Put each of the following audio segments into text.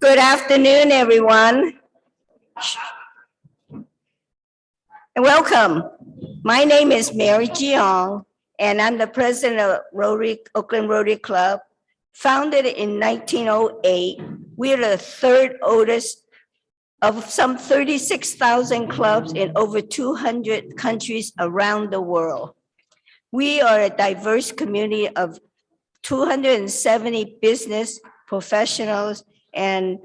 Good afternoon, everyone. And welcome. My name is Mary Jiang, and I'm the president of Oakland Rotary Club. Founded in 1908, we are the third oldest of some 36,000 clubs in over 200 countries around the world. We are a diverse community of 270 business professionals and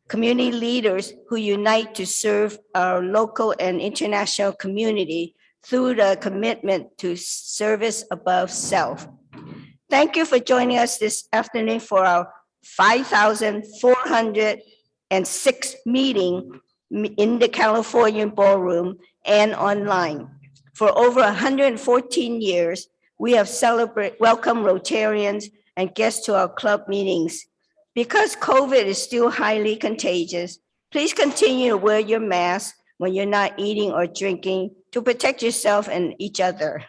community leaders who unite to serve our local and international community through the commitment to service above self. Thank you for joining us this afternoon for our 5,406 meeting in the California Ballroom and online. For over 114 years, we have welcomed Rotarians and guests to our club meetings. Because COVID is still highly contagious, please continue to wear your mask when you're not eating or drinking to protect yourself and each other.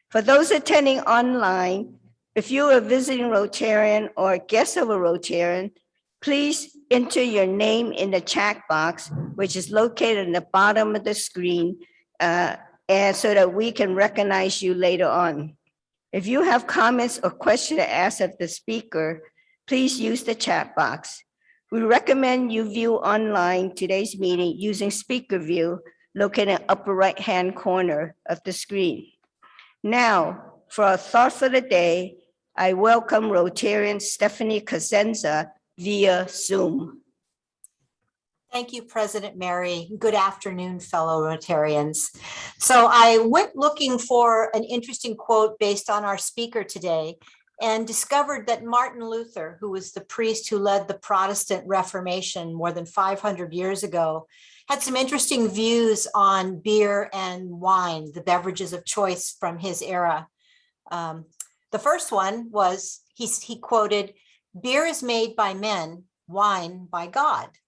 For those attending online, if you are visiting Rotarian or a guest of a Rotarian, please enter your name in the chat box, which is located in the bottom of the screen, and so that we can recognize you later on. If you have comments or questions to ask of the speaker, please use the chat box. We recommend you view online today's meeting using speaker view located in the upper right-hand corner of the screen. Now, for our thought for the day, I welcome Rotarian Stephanie Cosenza via Zoom. Thank you, President Mary. Good afternoon, fellow Rotarians. So I went looking for an interesting quote based on our speaker today and discovered that Martin Luther, who was the priest who led the Protestant Reformation more than 500 years ago, had some interesting views on beer and wine, the beverages of choice from his era. The first one was, he quoted, "Beer is made by men, wine by God."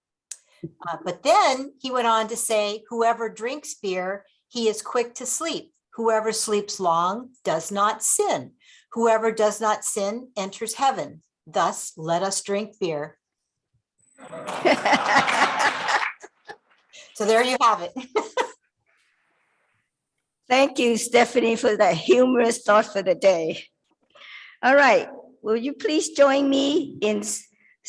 But then he went on to say, "Whoever drinks beer, he is quick to sleep. Whoever sleeps long does not sin. Whoever does not sin enters heaven. Thus, let us drink beer." So there you have it. Thank you, Stephanie, for that humorous thought for the day. All right, will you please join me in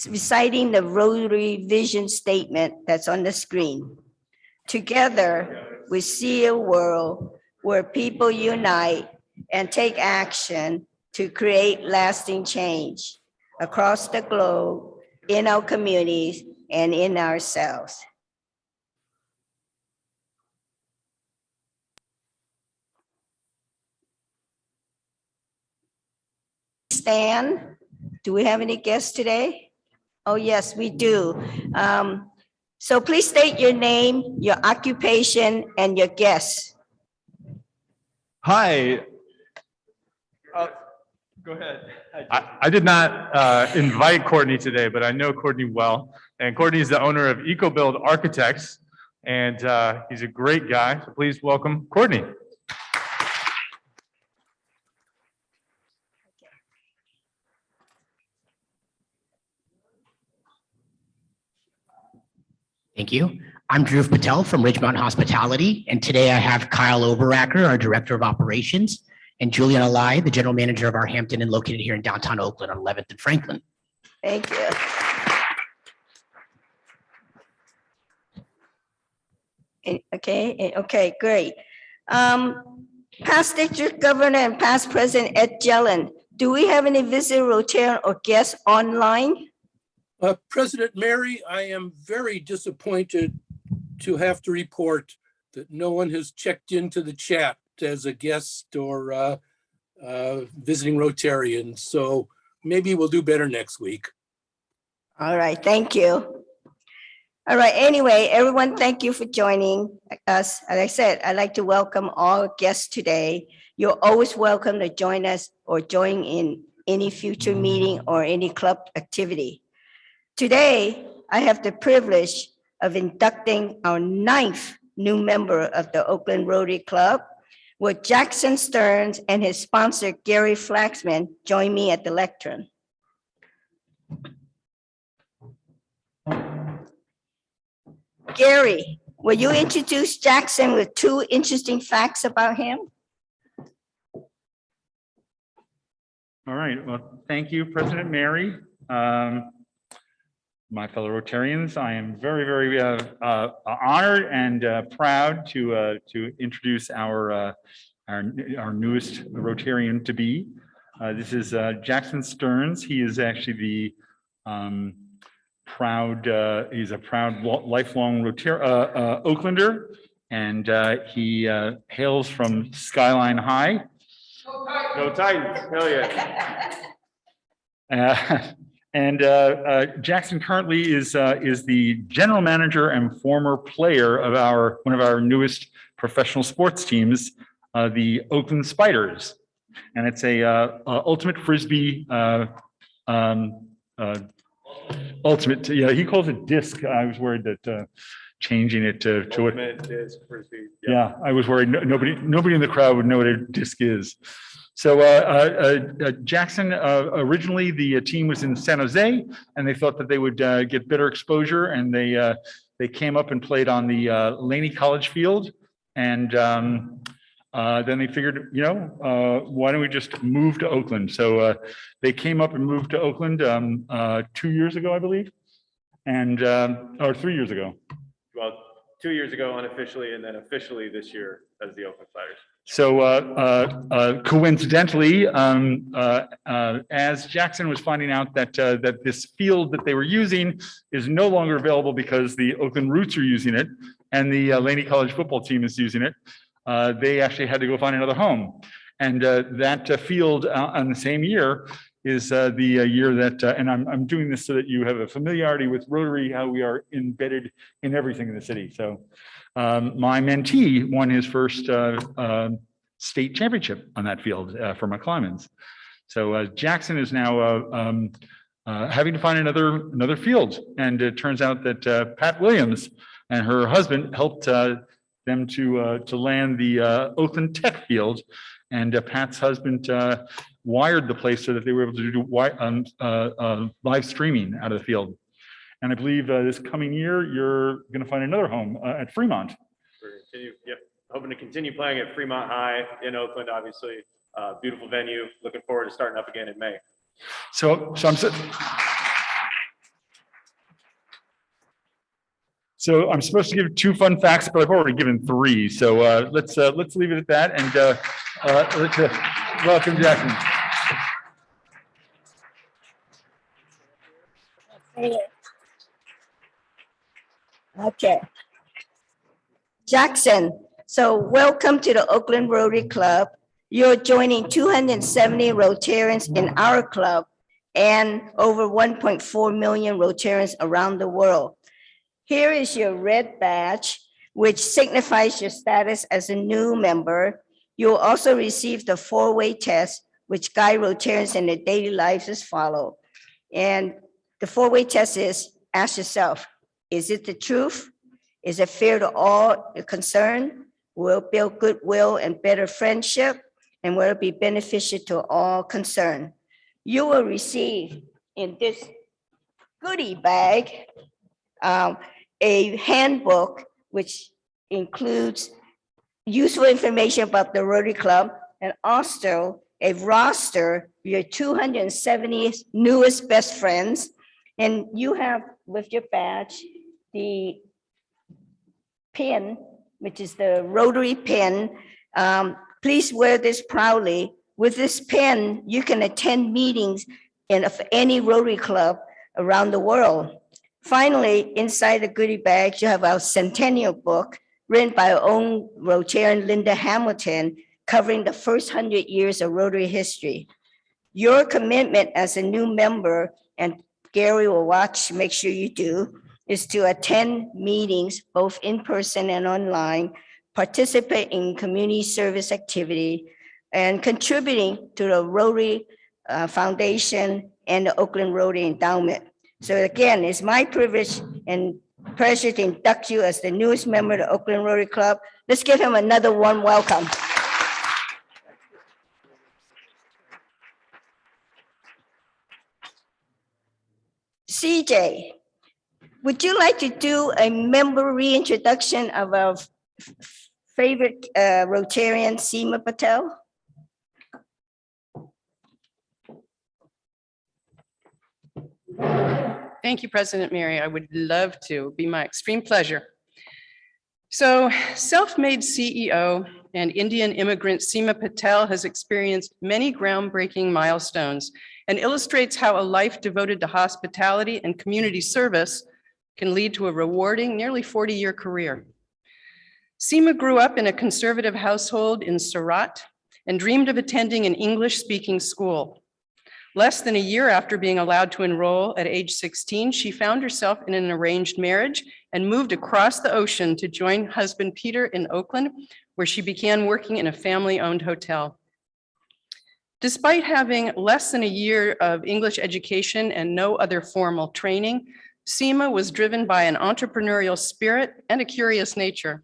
reciting the Rotary vision statement that's on the screen? Together, we see a world where people unite and take action to create lasting change across the globe, in our communities, and in ourselves. Stan, do we have any guests today? Oh, yes, we do. So please state your name, your occupation, and your guests. Hi. Go ahead. I did not invite Courtney today, but I know Courtney well. And Courtney is the owner of EcoBuild Architects, and he's a great guy. So please welcome Courtney. Thank you. I'm Dhruv Patel from Ridgemont Hospitality, and today I have Kyle Oberacker, our Director of Operations, and Julian Alai, the General Manager of our Hampton Inn located here in downtown Oakland on 11th and Franklin. Thank you. Okay, great. Past District Governor and past President Ed Jelen, do we have any visitor Rotarian or guests online? President Mary, I am very disappointed to have to report that no one has checked into the chat as a guest or visiting Rotarian. So maybe we'll do better next week. All right, thank you. All right, anyway, everyone, thank you for joining us. As I said, I'd like to welcome all guests today. You're always welcome to join us or join in any future meeting or any club activity. Today, I have the privilege of inducting our 9th new member of the Oakland Rotary Club, where Jackson Stearns and his sponsor, Gary Flaxman, join me at the lectern. Gary, will you introduce Jackson with 2 interesting facts about him? All right, well, thank you, President Mary. My fellow Rotarians, I am very honored and proud to introduce our newest Rotarian to be. This is Jackson Stearns. He is actually the he's a proud lifelong Oaklander, and he hails from Skyline High. Go Titans, hell yeah. And Jackson currently is the general manager and former player of one of our newest professional sports teams, the Oakland Spiders, and it's a ultimate frisbee. Ultimate, yeah, he calls it disc. I was worried that changing it to what? Disc frisbee. Yeah, I was worried nobody in the crowd would know what a disc is. So Jackson, originally the team was in San Jose, and they thought that they would get better exposure, and they came up and played on the Laney College field, and then they figured, why don't we just move to Oakland? So they came up and moved to Oakland 2 years ago, I believe, and or 3 years ago. Well, 2 years ago unofficially, and then officially this year as the Oakland Spiders. So coincidentally, as Jackson was finding out that this field that they were using is no longer available because the Oakland Roots are using it and the Laney College football team is using it, they actually had to go find another home. And that field on the same year is the year that, and I'm doing this so that you have a familiarity with Rotary, how we are embedded in everything in the city. So my mentee won his first state championship on that field for McClymonds. So Jackson is now having to find another field, and it turns out that Pat Williams and her husband helped them to land the Oakland Tech field, and Pat's husband wired the place so that they were able to do live streaming out of the field. And I believe this coming year, you're going to find another home at Fremont. Hoping to continue playing at Fremont High in Oakland, obviously. Beautiful venue. Looking forward to starting up again in May. So I'm supposed to give 2 fun facts, but I've already given 3. So let's leave it at that, and let's welcome Jackson. Okay. Jackson, so welcome to the Oakland Rotary Club. You're joining 270 Rotarians in our club and over 1.4 million Rotarians around the world. Here is your red badge, which signifies your status as a new member. You'll also receive the 4-way test, which guide Rotarians in their daily lives as follow. And the 4-way test is, ask yourself, is it the truth? Is it fair to all concerned? Will it build goodwill and better friendship? And will it be beneficial to all concerned? You will receive in this goodie bag a handbook which includes useful information about the Rotary Club and also a roster of your 270 newest best friends. And you have with your badge the pin, which is the Rotary pin. Please wear this proudly. With this pin, you can attend meetings of any Rotary Club around the world. Finally, inside the goodie bag, you have our Centennial Book, written by our own Rotarian Linda Hamilton, covering the first 100 years of Rotary history. Your commitment as a new member, and Gary will watch, make sure you do, is to attend meetings, both in person and online, participate in community service activity, and contributing to the Rotary Foundation and the Oakland Rotary Endowment. So again, it's my privilege and pleasure to induct you as the newest member of the Oakland Rotary Club. Let's give him another warm welcome. CJ, Would you like to do a member reintroduction of our favorite Rotarian, Seema Patel? Thank you, President Mary. I would love to. It'd be my extreme pleasure. So, self-made CEO and Indian immigrant Seema Patel has experienced many groundbreaking milestones and illustrates how a life devoted to hospitality and community service can lead to a rewarding, nearly 40-year career. Seema grew up in a conservative household in Surat and dreamed of attending an English-speaking school. Less than a year after being allowed to enroll at age 16, she found herself in an arranged marriage and moved across the ocean to join husband Peter in Oakland, where she began working in a family-owned hotel. Despite having less than a year of English education and no other formal training, Seema was driven by an entrepreneurial spirit and a curious nature.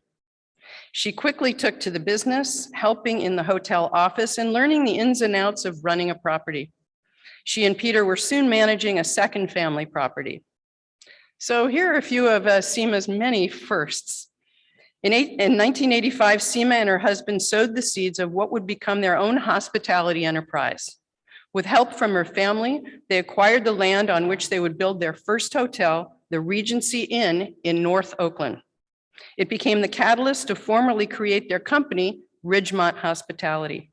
She quickly took to the business, helping in the hotel office and learning the ins and outs of running a property. She and Peter were soon managing a second family property. So here are a few of Seema's many firsts. In 1985, Seema and her husband sowed the seeds of what would become their own hospitality enterprise. With help from her family, they acquired the land on which they would build their first hotel, the Regency Inn in North Oakland. It became the catalyst to formally create their company, Ridgemont Hospitality.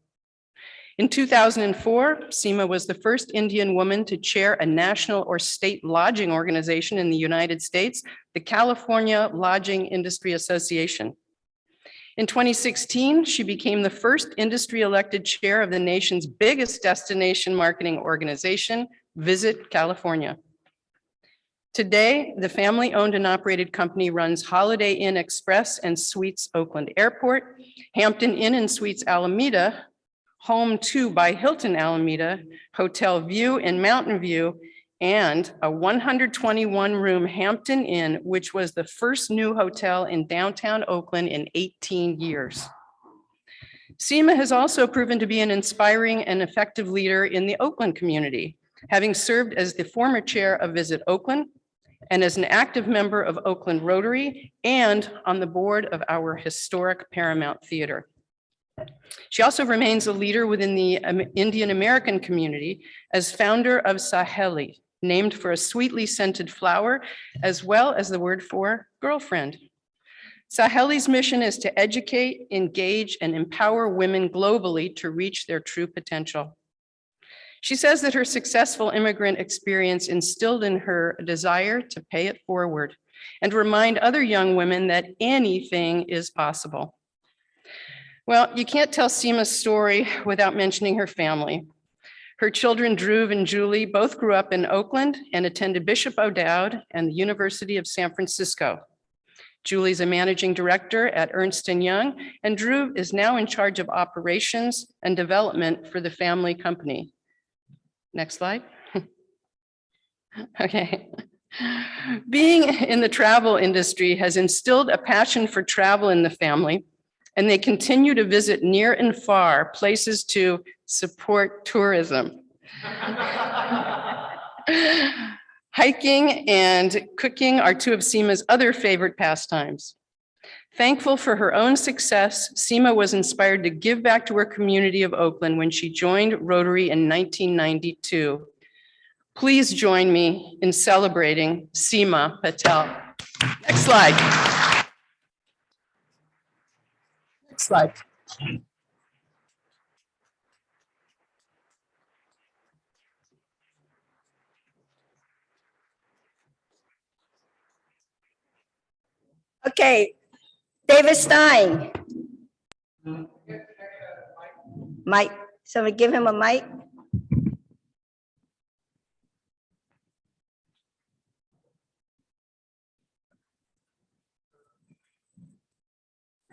In 2004, Seema was the first Indian woman to chair a national or state lodging organization in the United States, the California Lodging Industry Association. In 2016, she became the first industry elected chair of the nation's biggest destination marketing organization, Visit California. Today, the family-owned and operated company runs Holiday Inn Express and Suites Oakland Airport, Hampton Inn and Suites Alameda, Home 2 by Hilton Alameda, Hotel View in Mountain View, and a 121-room Hampton Inn, which was the first new hotel in downtown Oakland in 18 years. Seema has also proven to be an inspiring and effective leader in the Oakland community, having served as the former chair of Visit Oakland and as an active member of Oakland Rotary and on the board of our historic Paramount Theater. She also remains a leader within the Indian American community as founder of Saheli, named for a sweetly scented flower, as well as the word for girlfriend. Saheli's mission is to educate, engage, and empower women globally to reach their true potential. She says that her successful immigrant experience instilled in her a desire to pay it forward and remind other young women that anything is possible. Well, you can't tell Seema's story without mentioning her family. Her children, Dhruv and Julie, both grew up in Oakland and attended Bishop O'Dowd and the University of San Francisco. Julie's a managing director at Ernst & Young, and Dhruv is now in charge of operations and development for the family company. Next slide. Okay. Being in the travel industry has instilled a passion for travel in the family, and they continue to visit near and far places to support tourism. Hiking and cooking are two of Seema's other favorite pastimes. Thankful for her own success, Seema was inspired to give back to her community of Oakland when she joined Rotary in 1992. Please join me in celebrating Seema Patel. Next slide. Next slide. Okay, David Stein. Mike, somebody give him a mic.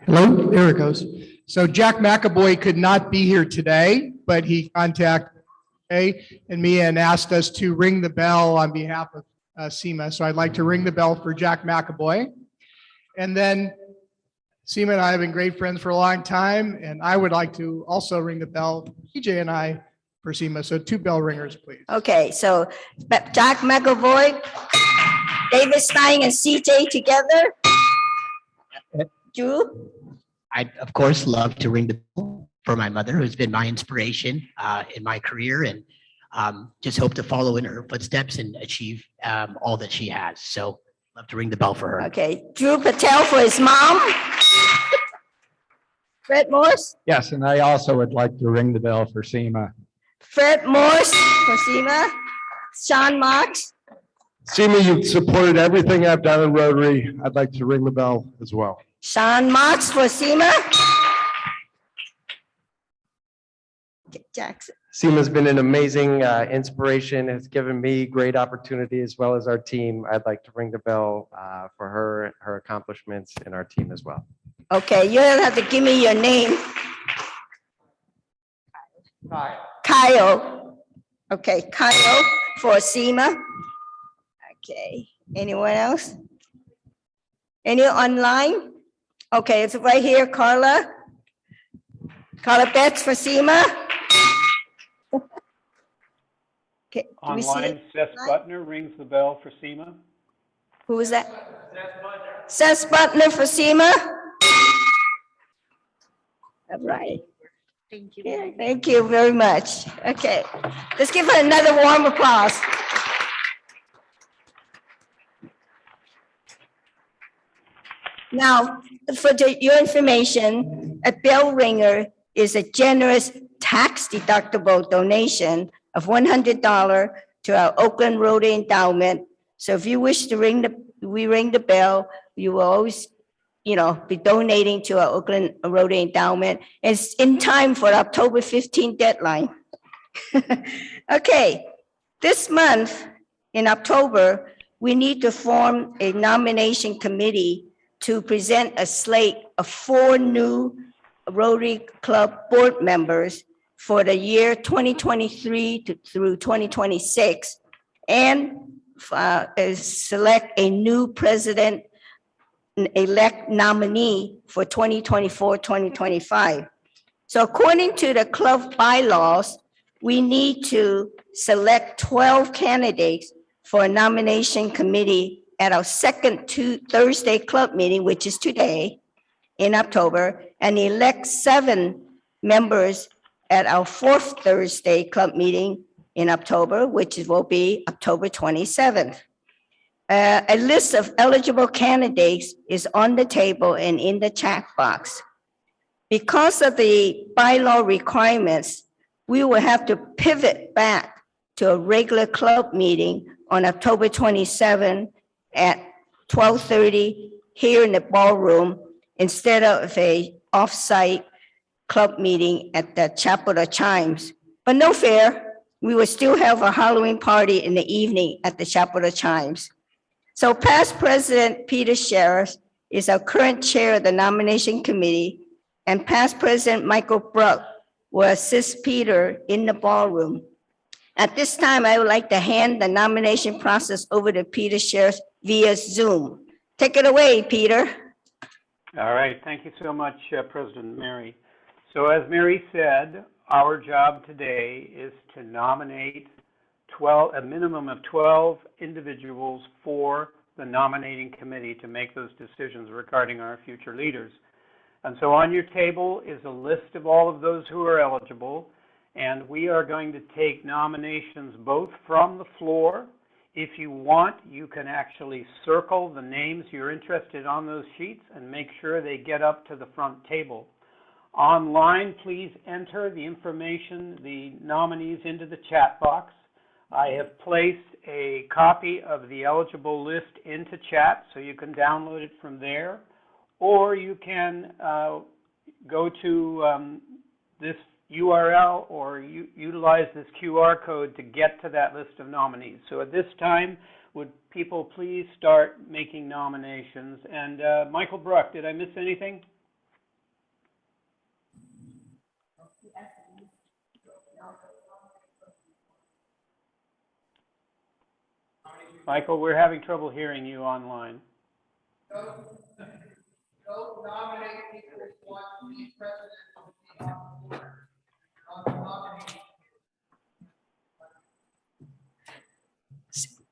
Hello, there it goes. So Jack McAvoy could not be here today, but he contacted me and asked us to ring the bell on behalf of Seema. So I'd like to ring the bell for Jack McAvoy. And then Seema and I have been great friends for a long time, and I would like to also ring the bell, PJ and I, for Seema. So 2 bell ringers, please. Okay, so Jack McAvoy. David Stein and CJ together. Drew? I'd, of course, love to ring the bell for my mother, who's been my inspiration in my career, and just hope to follow in her footsteps and achieve all that she has. So love to ring the bell for her. Okay, Drew Patel for his mom. Fred Morse? Yes, and I also would like to ring the bell for Seema. Fred Morse for Seema. Sean Marks? Seema, you've supported everything I've done in Rotary. I'd like to ring the bell as well. Sean Marks for Seema. Okay, Jackson. Seema's been an amazing inspiration, has given me great opportunity as well as our team. I'd like to ring the bell for her accomplishments and our team as well. Okay, you don't have to give me your name. Kyle. Okay, Kyle for Seema. Okay, anyone else? Any online? Okay, it's right here, Carla. Carla Betts for Seema. Okay, do we see Online, it? Seth Butner rings the bell for Seema. Who is that? Seth Butler for Seema. All right. Thank you. Yeah, thank you very much. Okay, let's give her another warm applause. Now, for your information, a bell ringer is a generous tax-deductible donation of $100 to our Oakland Rotary Endowment. So if you wish to ring the bell, you will always, be donating to our Oakland Rotary Endowment. It's in time for October 15th deadline. Okay, this month in October, we need to form a nomination committee to present a slate of 4 new Rotary Club board members for the year 2023 through 2026, and select a new president-elect nominee for 2024-2025. So according to the club bylaws, we need to select 12 candidates for a nomination committee at our second Thursday club meeting, which is today in October, and elect 7 members at our 4th Thursday club meeting in October, which will be October 27th. A list of eligible candidates is on the table and in the chat box. Because of the bylaw requirements, we will have to pivot back to a regular club meeting on October 27th at 12:30 here in the ballroom instead of a off-site club meeting at the Chapel of Chimes. But no fear, we will still have a Halloween party in the evening at the Chapel of Chimes. So past President Peter Sheriff is our current chair of the nomination committee, and past President Michael Bruck will assist Peter in the ballroom. At this time, I would like to hand the nomination process over to Peter Sheriff via Zoom. Take it away, Peter. All right, thank you so much, President Mary. So as Mary said, our job today is to nominate a minimum of 12 individuals for the nominating committee to make those decisions regarding our future leaders. And so on your table is a list of all of those who are eligible, and we are going to take nominations both from the floor. If you want, you can actually circle the names you're interested on those sheets and make sure they get up to the front table. Online, please enter the information, the nominees, into the chat box. I have placed a copy of the eligible list into chat, so you can download it from there, or you can go to this URL or utilize this QR code to get to that list of nominees. So at this time, would people please start making nominations? And Michael Bruck, did I miss anything? Michael, we're having trouble hearing you online.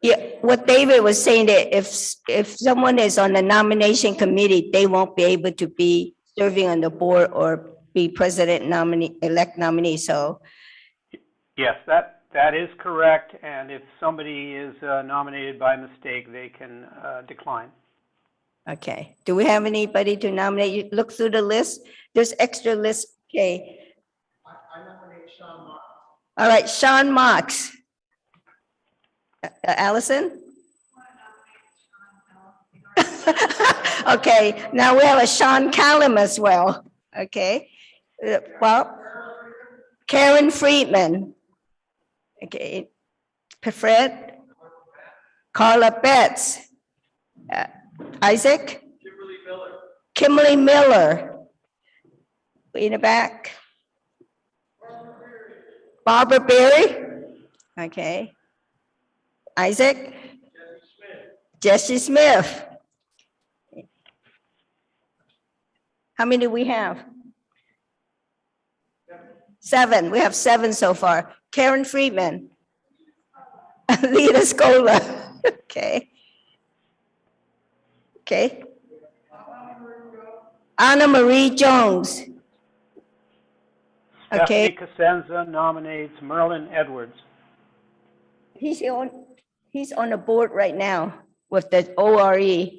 Yeah, what David was saying that if someone is on the nomination committee, they won't be able to be serving on the board or be president nominee, elect nominee, so. Yes, that is correct, and if somebody is nominated by mistake, they can decline. Okay, do we have anybody to nominate? You look through the list, there's extra list, okay. All right, Sean Marks. Allison? Okay, now we have a Sean Callum as well, okay. Well, Karen Friedman. Okay, Fred, Carla Betts, Isaac? Kimberly Miller. In the back. Barbara Berry? Okay. Isaac? Jesse Smith. How many do we have? 7. We have 7 so far. Karen Friedman. Lita Scola. Okay. Okay. Anna Marie Jones. Okay. Stephanie Cosenza nominates Merlin Edwards. He's on the board right now with the ORE.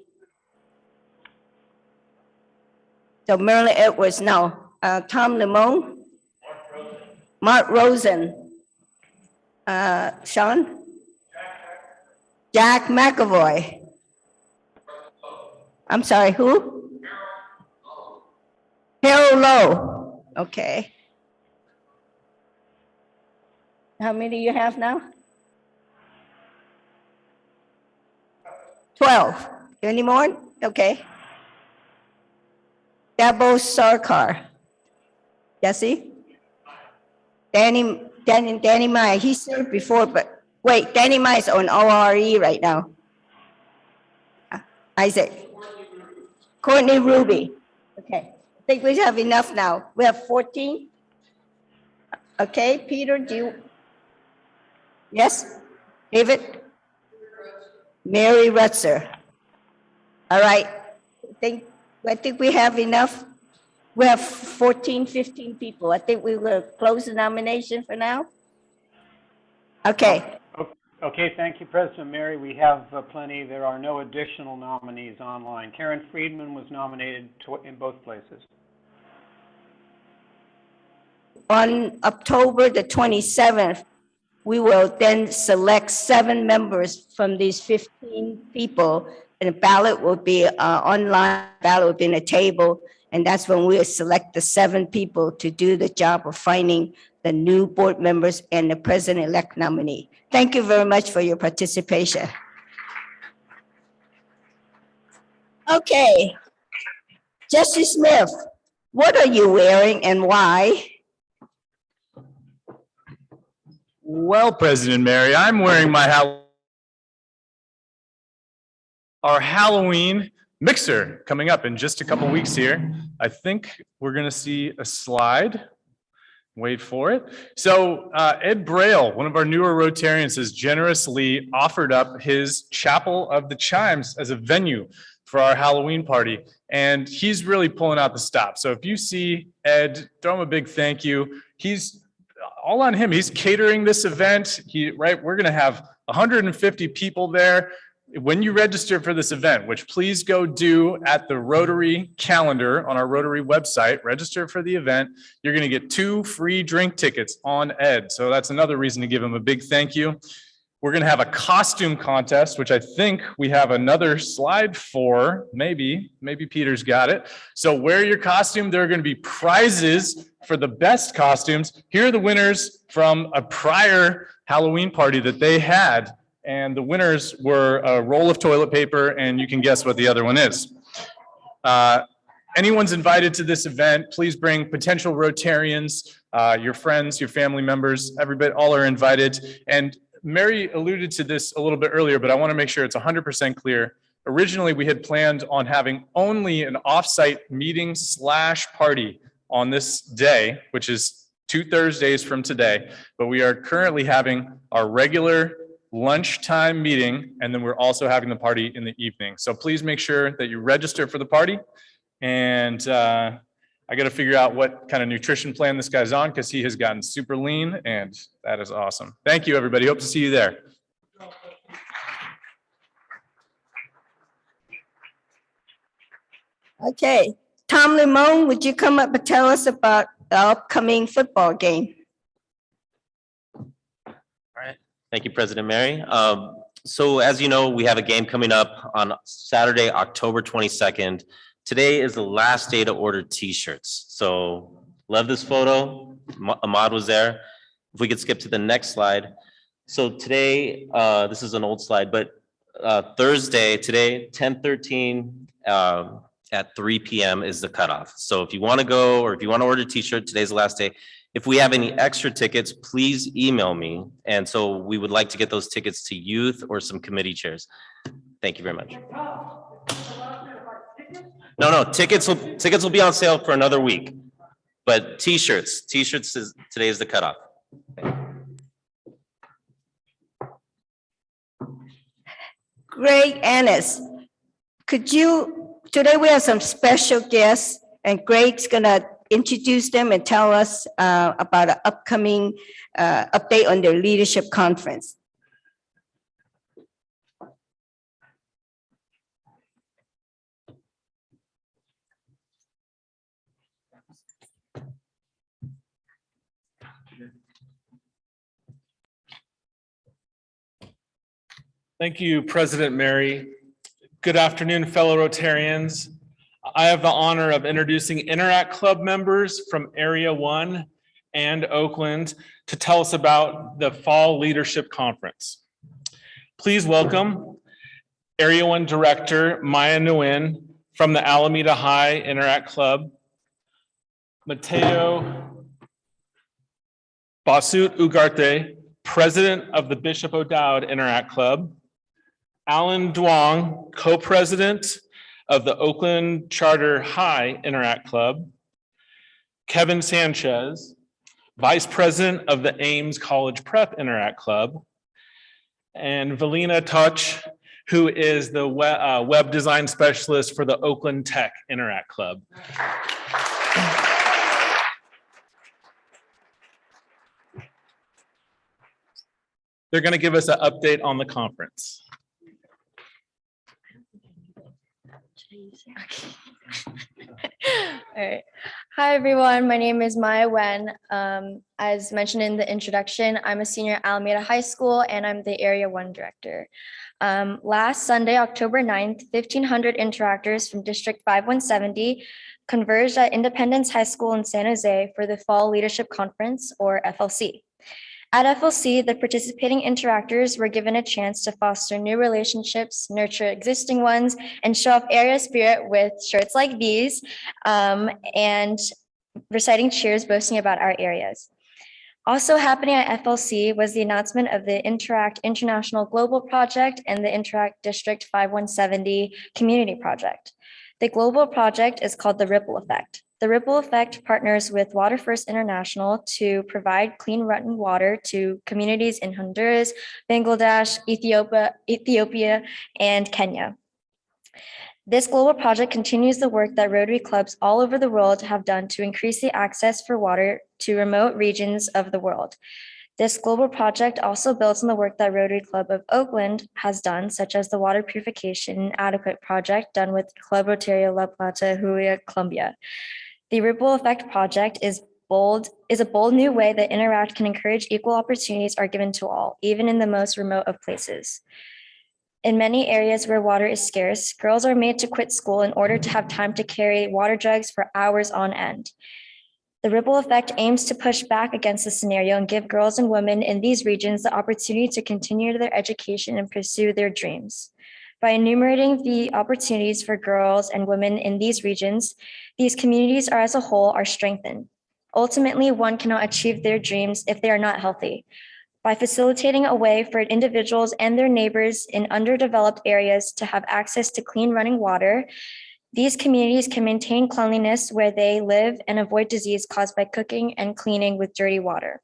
So Merlin Edwards, no. Tom Lemon. Mark Rosen. Sean? Jack McAvoy. I'm sorry, who? Harold Lowe. Okay. How many do you have now? 12. Any more? Okay. Dabo Sarkar. Jesse? Danny Meyer, he served before, but wait, Danny Meyer is on ORE right now. Isaac. Courtney Ruby. Okay, I think we have enough now. We have 14. Okay, Peter, do you? Yes? David? Mary Rutzer. All right, I think we have enough. We have 14, 15 people. I think we will close the nomination for now. Okay. Okay, thank you, President Mary. We have plenty. There are no additional nominees online. Karen Friedman was nominated in both places. On October the 27th, we will then select 7 members from these 15 people, and the ballot will be online, ballot will be in a table, and that's when we'll select the 7 people to do the job of finding the new board members and the president-elect nominee. Thank you very much for your participation. Okay. Jesse Smith, what are you wearing and why? Well, President Mary, I'm wearing my our Halloween mixer coming up in just a couple weeks here. I think we're going to see a slide. Wait for it. So Ed Braille, one of our newer Rotarians, has generously offered up his Chapel of the Chimes as a venue for our Halloween party. And he's really pulling out the stop. So if you see Ed, throw him a big thank you. He's all on him. He's catering this event. We're going to have 150 people there. When you register for this event, which please go do at the Rotary calendar on our Rotary website, register for the event. You're going to get 2 free drink tickets on Ed. So that's another reason to give him a big thank you. We're going to have a costume contest, which I think we have another slide for. Maybe Peter's got it. So wear your costume. There are going to be prizes for the best costumes. Here are the winners from a prior Halloween party that they had. And the winners were a roll of toilet paper, and you can guess what the other one is. Anyone's invited to this event, please bring potential Rotarians, your friends, your family members, everybody, all are invited. And Mary alluded to this a little bit earlier, but I want to make sure it's 100% clear. Originally, we had planned on having only an offsite meeting / party on this day, which is 2 Thursdays from today, but we are currently having our regular lunchtime meeting, and then we're also having the party in the evening. So please make sure that you register for the party. And I got to figure out what kind of nutrition plan this guy's on because he has gotten super lean, and that is awesome. Thank you, everybody. Hope to see you there. Okay, Tom Limon, would you come up and tell us about the upcoming football game? Thank you, President Mary. So as you know, we have a game coming up on Saturday, October 22nd. Today is the last day to order t-shirts. So love this photo. Ahmad was there. If we could skip to the next slide. So today, this is an old slide, but Thursday, today, 10/13 at 3 p.m. is the cutoff. So if you want to go or if you want to order a t-shirt, today's the last day. If we have any extra tickets, please email me. And so we would like to get those tickets to youth or some committee chairs. Thank you very much. No, tickets will be on sale for another week. But t-shirts is today is the cutoff. Greg Annis, today we have some special guests, and Greg's gonna introduce them and tell us about an upcoming update on their leadership conference. Thank you, President Mary. Good afternoon, fellow Rotarians. I have the honor of introducing Interact Club members from Area 1 and Oakland to tell us about the Fall Leadership Conference. Please welcome Area 1 Director Maya Nguyen from the Alameda High Interact Club, Mateo Basut Ugarte, President of the Bishop O'Dowd Interact Club, Alan Duong, Co-President of the Oakland Charter High Interact Club, Kevin Sanchez, Vice President of the Ames College Prep Interact Club, and Valina Touch, who is the web design specialist for the Oakland Tech Interact Club. They're going to give us an update on the conference. All right. Hi, everyone. My name is Maya Wen. As mentioned in the introduction, I'm a senior at Alameda High School, and I'm the Area 1 Director. Last Sunday, October 9th, 1,500 interactors from District 5170 converged at Independence High School in San Jose for the Fall Leadership Conference, or FLC. At FLC, the participating interactors were given a chance to foster new relationships, nurture existing ones, and show off area spirit with shirts like these and reciting cheers boasting about our areas. Also happening at FLC was the announcement of the Interact International Global Project and the Interact District 5170 Community Project. The global project is called the Ripple Effect. The Ripple Effect partners with Water First International to provide clean running water to communities in Honduras, Bangladesh, Ethiopia, and Kenya. This global project continues the work that Rotary clubs all over the world have done to increase the access for water to remote regions of the world. This global project also builds on the work that Rotary Club of Oakland has done, such as the Water Purification Adequate Project done with Club Rotario La Plata, Julia, Colombia. The Ripple Effect Project is a bold new way that Interact can encourage equal opportunities are given to all, even in the most remote of places. In many areas where water is scarce, girls are made to quit school in order to have time to carry water jugs for hours on end. The Ripple Effect aims to push back against this scenario and give girls and women in these regions the opportunity to continue their education and pursue their dreams. By enumerating the opportunities for girls and women in these regions, these communities as a whole are strengthened. Ultimately, one cannot achieve their dreams if they are not healthy. By facilitating a way for individuals and their neighbors in underdeveloped areas to have access to clean running water, these communities can maintain cleanliness where they live and avoid disease caused by cooking and cleaning with dirty water.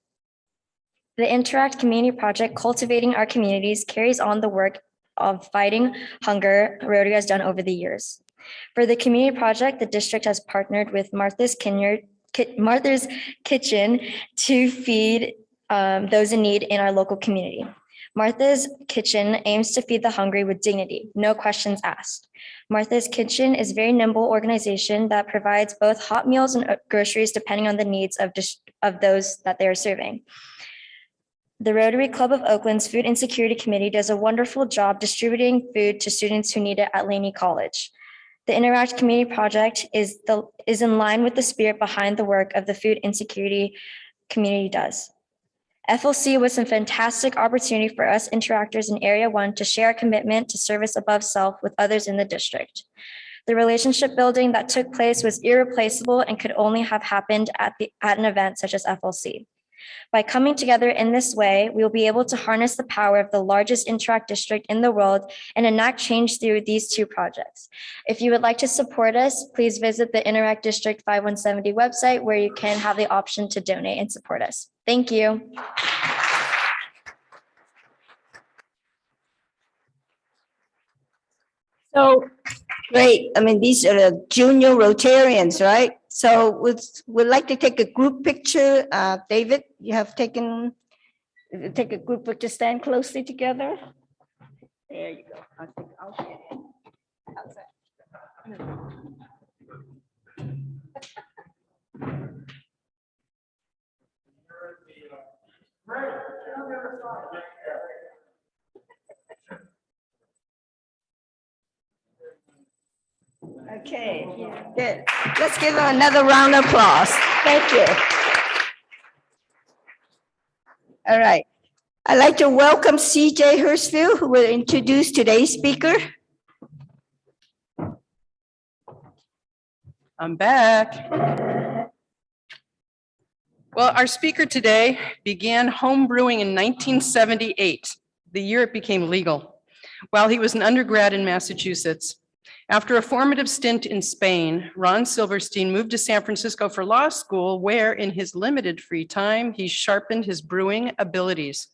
The Interact Community Project, Cultivating Our Communities, carries on the work of fighting hunger Rotary has done over the years. For the community project, the district has partnered with Martha's Kitchen to feed those in need in our local community. Martha's Kitchen aims to feed the hungry with dignity, no questions asked. Martha's Kitchen is a very nimble organization that provides both hot meals and groceries depending on the needs of those that they are serving. The Rotary Club of Oakland's Food Insecurity Committee does a wonderful job distributing food to students who need it at Laney College. The Interact Community Project is in line with the spirit behind the work of the Food Insecurity Community does. FLC was a fantastic opportunity for us Interactors in Area 1 to share a commitment to service above self with others in the district. The relationship building that took place was irreplaceable and could only have happened at an event such as FLC. By coming together in this way, we will be able to harness the power of the largest Interact district in the world and enact change through these two projects. If you would like to support us, please visit the Interact District 5170 website where you can have the option to donate and support us. Thank you. So great. I mean, these are the junior Rotarians, right? So we'd like to take a group picture. David, you have take a group picture, stand closely together. There you go. I'll get it. How's that? Okay, good. Let's give them another round of applause. Thank you. All right. I'd like to welcome CJ Hurstville, who will introduce today's speaker. I'm back. Well, our speaker today began home brewing in 1978, the year it became legal, while he was an undergrad in Massachusetts. After a formative stint in Spain, Ron Silberstein moved to San Francisco for law school, where in his limited free time, he sharpened his brewing abilities.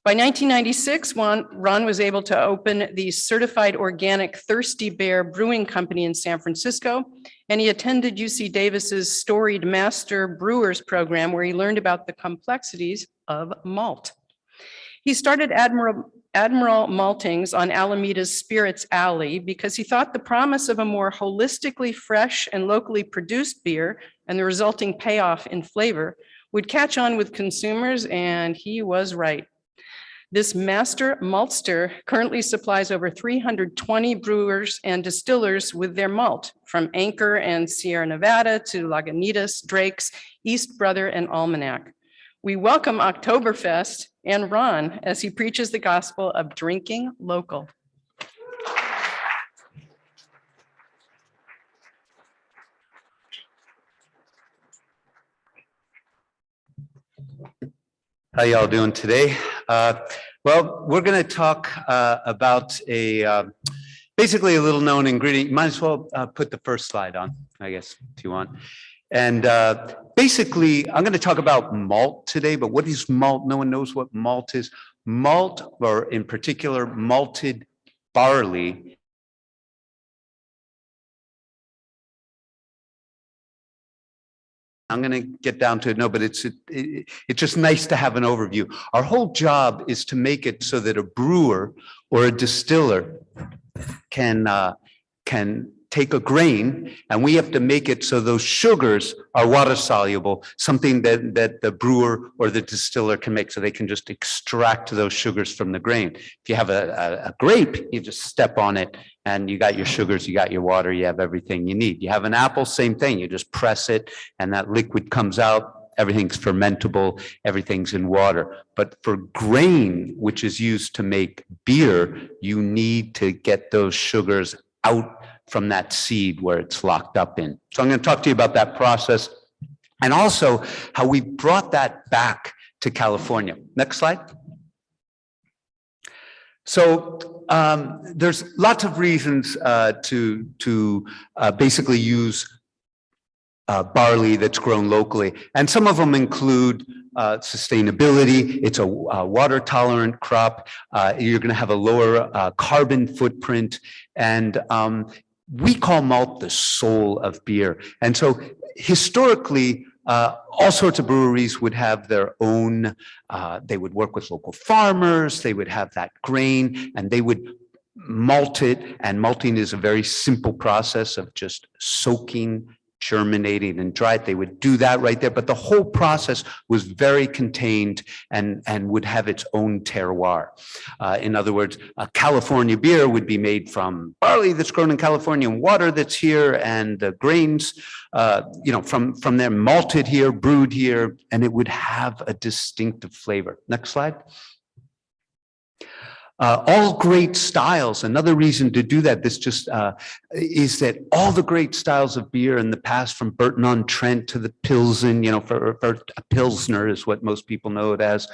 By 1996, Ron was able to open the certified organic Thirsty Bear Brewing Company in San Francisco, and he attended UC Davis's storied Master Brewers program, where he learned about the complexities of malt. He started Admiral Maltings on Alameda's Spirits Alley because he thought the promise of a more holistically fresh and locally produced beer and the resulting payoff in flavor would catch on with consumers, and he was right. This master maltster currently supplies over 320 brewers and distillers with their malt, from Anchor and Sierra Nevada to Lagunitas, Drake's, East Brother, and Almanac. We welcome Oktoberfest and Ron as he preaches the gospel of drinking local. How y'all doing today? Well, we're going to talk about basically a little known ingredient. You might as well put the first slide on, I guess, if you want. And basically, I'm going to talk about malt today, but what is malt? No one knows what malt is. Malt, or in particular, malted barley, I'm going to get down to it. No, but it's just nice to have an overview. Our whole job is to make it so that a brewer or a distiller can take a grain, and we have to make it so those sugars are water soluble, something that the brewer or the distiller can make, so they can just extract those sugars from the grain. If you have a grape, you just step on it and you got your sugars, you got your water, you have everything you need. You have an apple, same thing. You just press it and that liquid comes out. Everything's fermentable, everything's in water. But for grain, which is used to make beer, you need to get those sugars out from that seed where it's locked up in. So I'm going to talk to you about that process and also how we brought that back to California. Next slide. So there's lots of reasons to basically use barley that's grown locally. And some of them include sustainability. It's a water tolerant crop. You're going to have a lower carbon footprint. And we call malt the soul of beer. And so historically, all sorts of breweries would have their own, they would work with local farmers, they would have that grain, and they would malt it. And malting is a very simple process of just soaking, germinating, and dry it. They would do that right there, but the whole process was very contained and would have its own terroir. In other words, a California beer would be made from barley that's grown in California and water that's here, and the grains, from there, malted here, brewed here, and it would have a distinctive flavor. Next slide. All great styles. Another reason to do that, this just is that all the great styles of beer in the past, from Burton-on-Trent to the Pilsen, for a Pilsner is what most people know it as,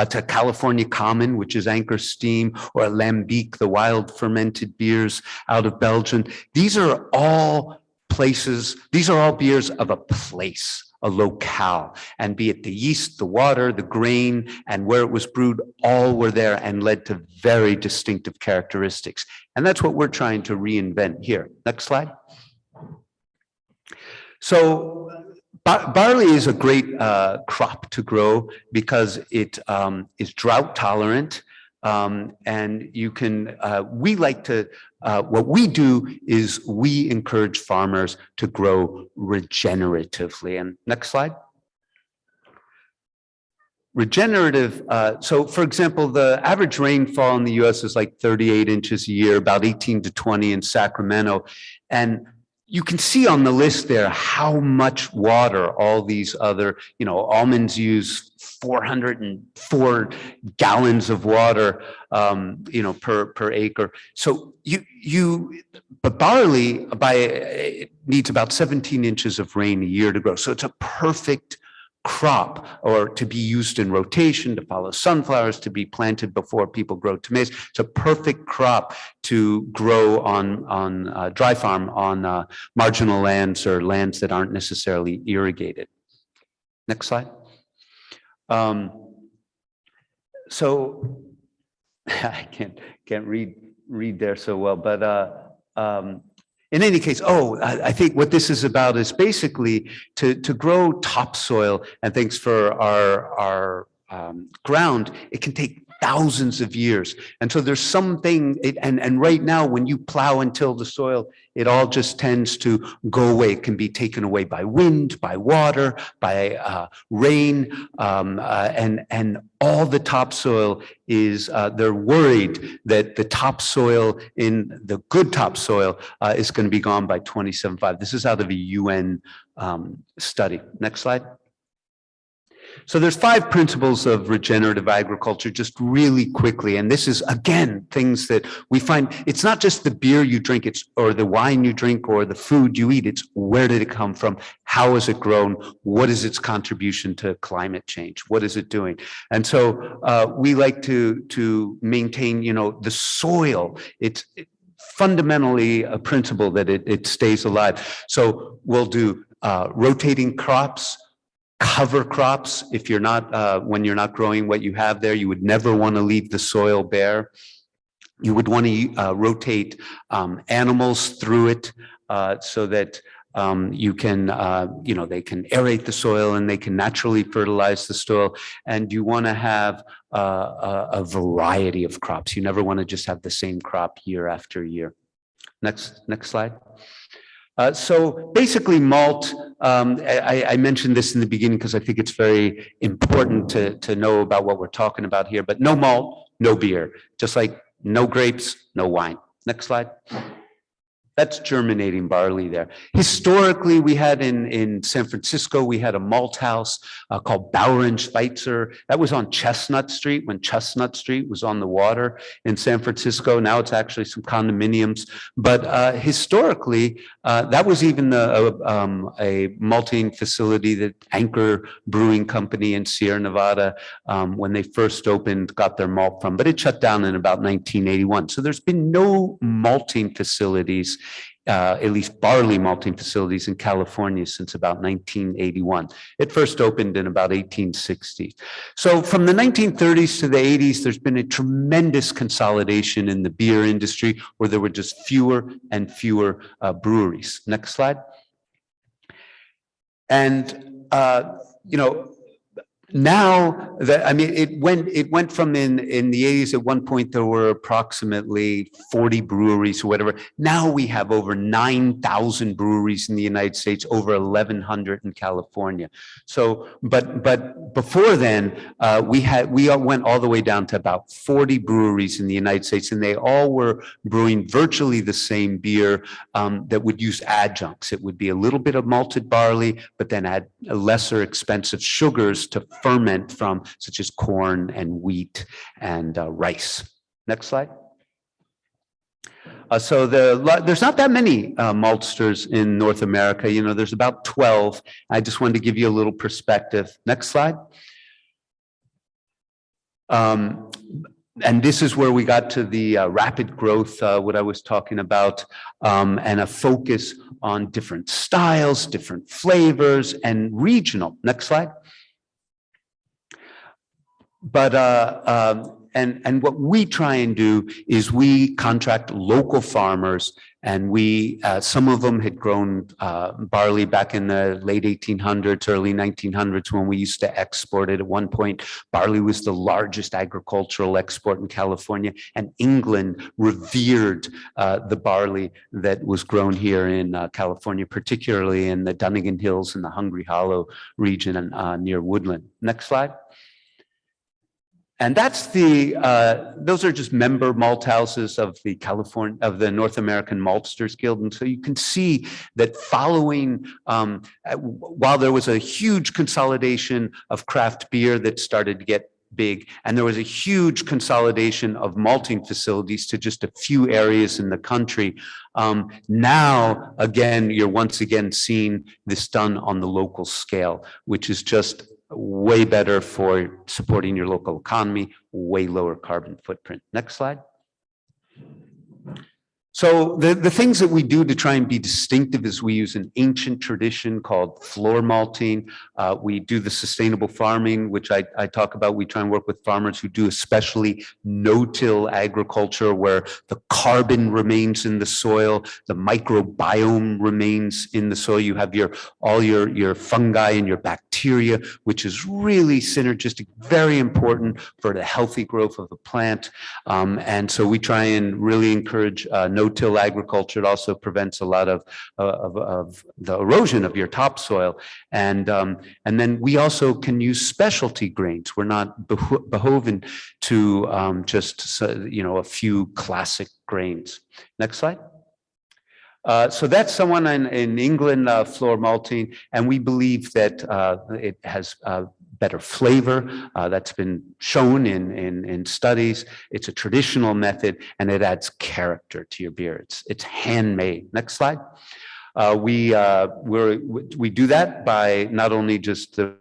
to California Common, which is Anchor Steam, or Lambic, the wild fermented beers out of Belgium. These are all places, these are all beers of a place, a locale, and be it the yeast, the water, the grain, and where it was brewed, all were there and led to very distinctive characteristics. And that's what we're trying to reinvent here. Next slide. So barley is a great crop to grow because it is drought tolerant. And you can, we like to, what we do is we encourage farmers to grow regeneratively. And next slide. Regenerative, so for example, the average rainfall in the US is like 38 inches a year, about 18 to 20 in Sacramento. And you can see on the list there how much water all these other, almonds use 404 gallons of water, per acre. So but barley it needs about 17 inches of rain a year to grow. So it's a perfect crop, or to be used in rotation, to follow sunflowers, to be planted before people grow tomatoes. It's a perfect crop to grow on dry farm on marginal lands or lands that aren't necessarily irrigated. Next slide. So I can't read there so well, but in any case, I think what this is about is basically to grow topsoil and things for our ground. It can take thousands of years. And so there's something, and right now when you plow and till the soil, it all just tends to go away. It can be taken away by wind, by water, by rain, and all the topsoil is, they're worried that the topsoil in the good topsoil is going to be gone by 2075. This is out of a UN study. Next slide. So there's 5 principles of regenerative agriculture, just really quickly. And this is, again, things that we find, it's not just the beer you drink, or the wine you drink, or the food you eat. It's where did it come from? How is it grown? What is its contribution to climate change? What is it doing? And so we like to maintain, the soil. It's fundamentally a principle that it stays alive. So we'll do rotating crops, cover crops. If you're not, when you're not growing what you have there, you would never want to leave the soil bare. You would want to rotate animals through it so that you can, they can aerate the soil and they can naturally fertilize the soil. And you want to have a variety of crops. You never want to just have the same crop year after year. Next slide. So basically malt, I mentioned this in the beginning because I think it's very important to know about what we're talking about here, but no malt, no beer, just like no grapes, no wine. Next slide. That's germinating barley there. Historically, we had in San Francisco, we had a malt house called Bauer and Schweitzer. That was on Chestnut Street when Chestnut Street was on the water in San Francisco. Now it's actually some condominiums. But historically, that was even a malting facility that Anchor Brewing Company in Sierra Nevada, when they first opened, got their malt from. But it shut down in about 1981. So there's been no malting facilities at least barley malting facilities in California since about 1981. It first opened in about 1860. So from the 1930s to the 80s, there's been a tremendous consolidation in the beer industry where there were just fewer and fewer breweries. Next slide. And, now that, I mean, it went from in the 80s, at one point, there were approximately 40 breweries or whatever. Now we have over 9,000 breweries in the United States, over 1,100 in California. So, but before then, we went all the way down to about 40 breweries in the United States, and they all were brewing virtually the same beer that would use adjuncts. It would be a little bit of malted barley, but then add lesser expensive sugars to ferment from, such as corn and wheat and rice. Next slide. So there's not that many maltsters in North America. There's about 12. I just wanted to give you a little perspective. Next slide. And this is where we got to the rapid growth, what I was talking about, and a focus on different styles, different flavors, and regional. Next slide. But and what we try and do is we contract local farmers, and we some of them had grown barley back in the late 1800s, early 1900s, when we used to export it. At one point, barley was the largest agricultural export in California, and England revered the barley that was grown here in California, particularly in the Dunnigan Hills and the Hungry Hollow region and near Woodland. Next slide. And that's those are just member malt houses of the North American Maltsters Guild. And so you can see that following, while there was a huge consolidation of craft beer that started to get big, and there was a huge consolidation of malting facilities to just a few areas in the country. Now, again, you're once again seeing this done on the local scale, which is just way better for supporting your local economy, way lower carbon footprint. Next slide. So the things that we do to try and be distinctive is we use an ancient tradition called floor malting. We do the sustainable farming, which I talk about. We try and work with farmers who do especially no-till agriculture, where the carbon remains in the soil, the microbiome remains in the soil. You have all your fungi and your bacteria, which is really synergistic, very important for the healthy growth of the plant. And so we try and really encourage no-till agriculture. It also prevents a lot of the erosion of your topsoil. And then we also can use specialty grains. We're not beholden to just a few classic grains. Next slide. So that's someone in England, floor malting, and we believe that it has better flavor. That's been shown in studies. It's a traditional method, and it adds character to your beer. It's handmade. Next slide. We do that by not only just the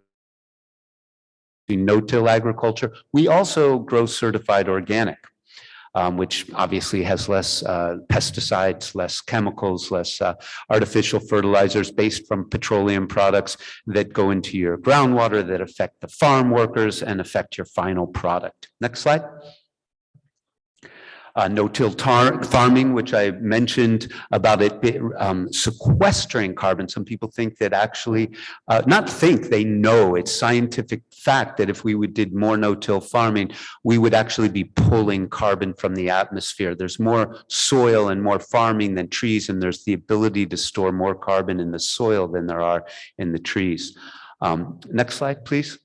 no-till agriculture, we also grow certified organic. Which obviously has less pesticides, less chemicals, less artificial fertilizers based from petroleum products that go into your groundwater that affect the farm workers and affect your final product. Next slide. No-till farming, which I mentioned about it sequestering carbon. Some people think that actually, they know it's scientific fact that if we did more no-till farming, we would actually be pulling carbon from the atmosphere. There's more soil and more farming than trees, and there's the ability to store more carbon in the soil than there are in the trees. Next slide, please.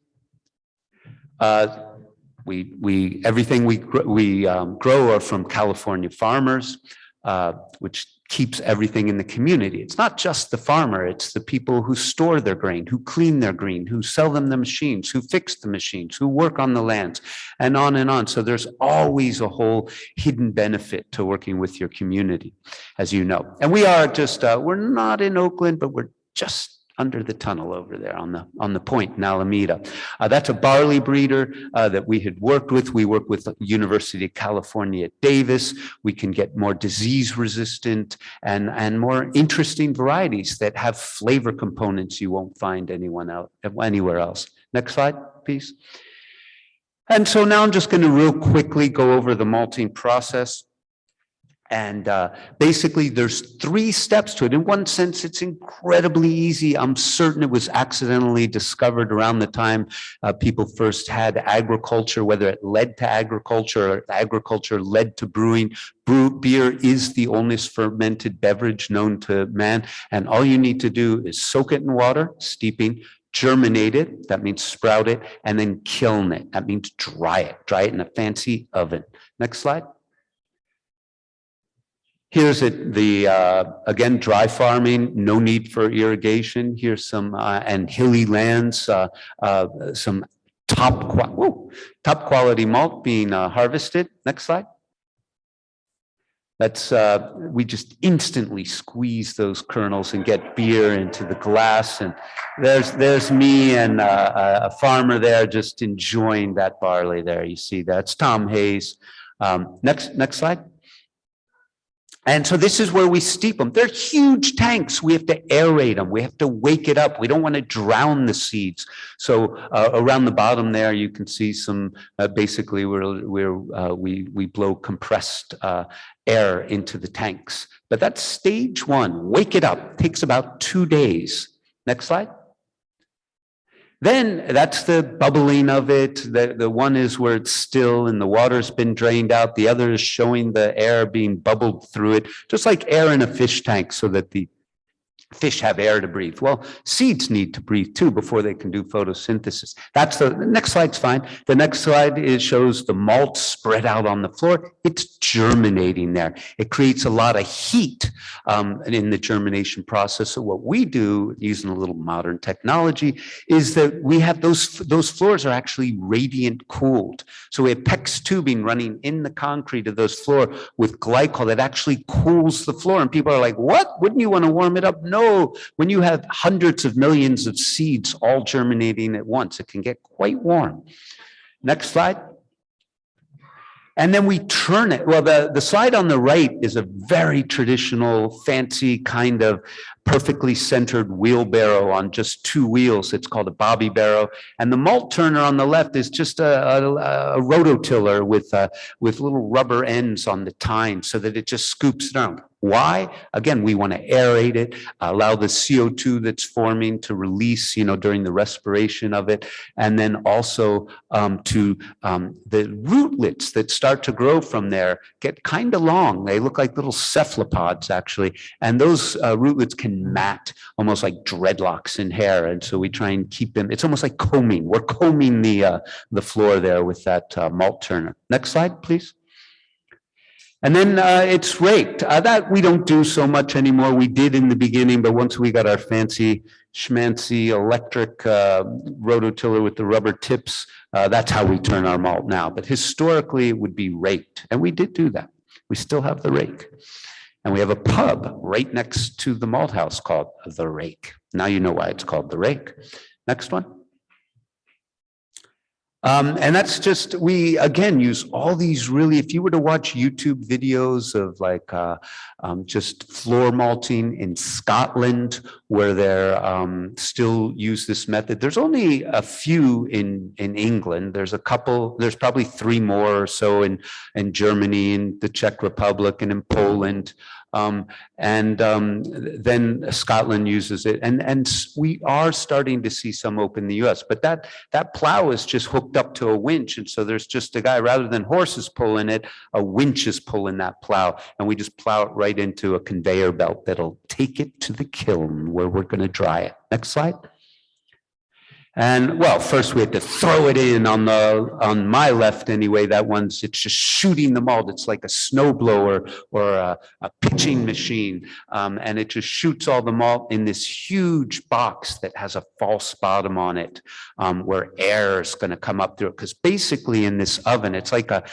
Everything we grow are from California farmers, which keeps everything in the community. It's not just the farmer, it's the people who store their grain, who clean their grain, who sell them the machines, who fix the machines, who work on the lands, and on and on. So there's always a whole hidden benefit to working with your community, as you know. And we are just, we're not in Oakland, but we're just under the tunnel over there on the point in Alameda. That's a barley breeder that we had worked with. We work with the University of California at Davis. We can get more disease resistant and more interesting varieties that have flavor components you won't find anywhere else. Next slide, please. And so now I'm just going to real quickly go over the malting process. And basically, there's 3 steps to it. In one sense, it's incredibly easy. I'm certain it was accidentally discovered around the time people first had agriculture, whether it led to agriculture or agriculture led to brewing. Beer is the oldest fermented beverage known to man. And all you need to do is soak it in water, steeping, germinate it, that means sprout it, and then kiln it. That means dry it in a fancy oven. Next slide. Here's again, dry farming, no need for irrigation. Here's some, and hilly lands, some top quality malt being harvested. Next slide. That's, we just instantly squeeze those kernels and get beer into the glass. And there's me and a farmer there just enjoying that barley there. You see, that's Tom Hayes. Next slide. And so this is where we steep them. They're huge tanks. We have to aerate them. We have to wake it up. We don't want to drown the seeds. So around the bottom there, you can see some, basically we blow compressed air into the tanks. But that's stage 1. Wake it up. Takes about 2 days. Next slide. Then that's the bubbling of it. The one is where it's still and the water's been drained out. The other is showing the air being bubbled through it, just like air in a fish tank so that the fish have air to breathe. Well, seeds need to breathe too before they can do photosynthesis. That's the next slide's fine. The next slide shows the malt spread out on the floor. It's germinating there. It creates a lot of heat in the germination process. So what we do using a little modern technology is that we have those floors are actually radiant cooled. So we have PEX tubing running in the concrete of those floor with glycol that actually cools the floor. And people are like, what? Wouldn't you want to warm it up? No, when you have hundreds of millions of seeds all germinating at once, it can get quite warm. Next slide. And then we turn it. Well, the slide on the right is a very traditional, fancy kind of perfectly centered wheelbarrow on just 2 wheels. It's called a bobby barrow. And the malt turner on the left is just a rototiller with little rubber ends on the tine so that it just scoops down. Why? Again, we want to aerate it, allow the CO2 that's forming to release, during the respiration of it. And then also to the rootlets that start to grow from there get kind of long. They look like little cephalopods, actually. And those rootlets can mat, almost like dreadlocks in hair. And so we try and keep them. It's almost like combing. We're combing the floor there with that malt turner. Next slide, please. And then it's raked. That we don't do so much anymore. We did in the beginning, but once we got our fancy schmancy electric rototiller with the rubber tips, that's how we turn our malt now. But historically, it would be raked. And we did do that. We still have the rake. And we have a pub right next to the malt house called The Rake. Now you know why it's called The Rake. Next one. And that's just, we again use all these really, if you were to watch YouTube videos of like just floor malting in Scotland, where they're still use this method. There's only a few in England. There's a couple, there's probably 3 more or so in Germany, in the Czech Republic, and in Poland. Then Scotland uses it, and we are starting to see some open in the US, but that plow is just hooked up to a winch. And so there's just a guy, rather than horses pulling it, a winch is pulling that plow, and we just plow it right into a conveyor belt that'll take it to the kiln where we're going to dry it. Next slide. And well, first we had to throw it in on my left anyway. That one's, it's just shooting the malt. It's like a snowblower or a pitching machine. And it just shoots all the malt in this huge box that has a false bottom on it, where air is going to come up through it. Because basically in this oven, it's like a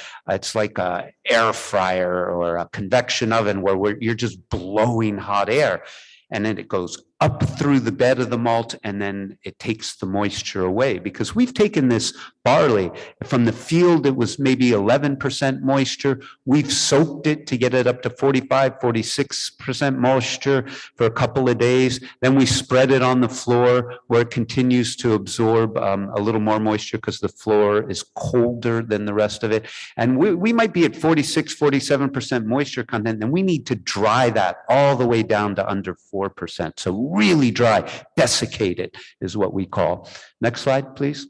air fryer or a convection oven where you're just blowing hot air. And then it goes up through the bed of the malt, and then it takes the moisture away. Because we've taken this barley from the field, it was maybe 11% moisture. We've soaked it to get it up to 45, 46% moisture for a couple of days. Then we spread it on the floor where it continues to absorb a little more moisture because the floor is colder than the rest of it. And we might be at 46, 47% moisture content, and we need to dry that all the way down to under 4%. So really dry, desiccated is what we call. Next slide, please.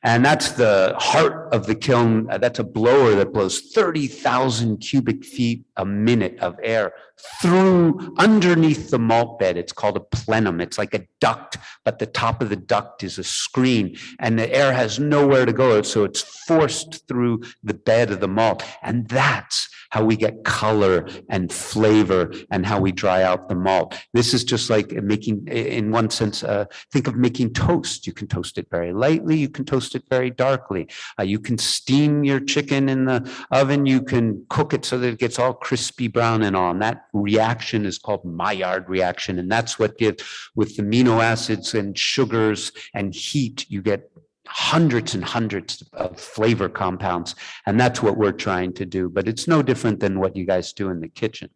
And that's the heart of the kiln. That's a blower that blows 30,000 cubic feet a minute of air through underneath the malt bed. It's called a plenum. It's like a duct, but the top of the duct is a screen, and the air has nowhere to go. So it's forced through the bed of the malt. And that's how we get color and flavor and how we dry out the malt. This is just like making, in one sense, think of making toast. You can toast it very lightly. You can toast it very darkly. You can steam your chicken in the oven. You can cook it so that it gets all crispy brown and all. And that reaction is called Maillard reaction. And that's what gives, with amino acids and sugars and heat, you get hundreds and hundreds of flavor compounds. And that's what we're trying to do. But it's no different than what you guys do in the kitchen,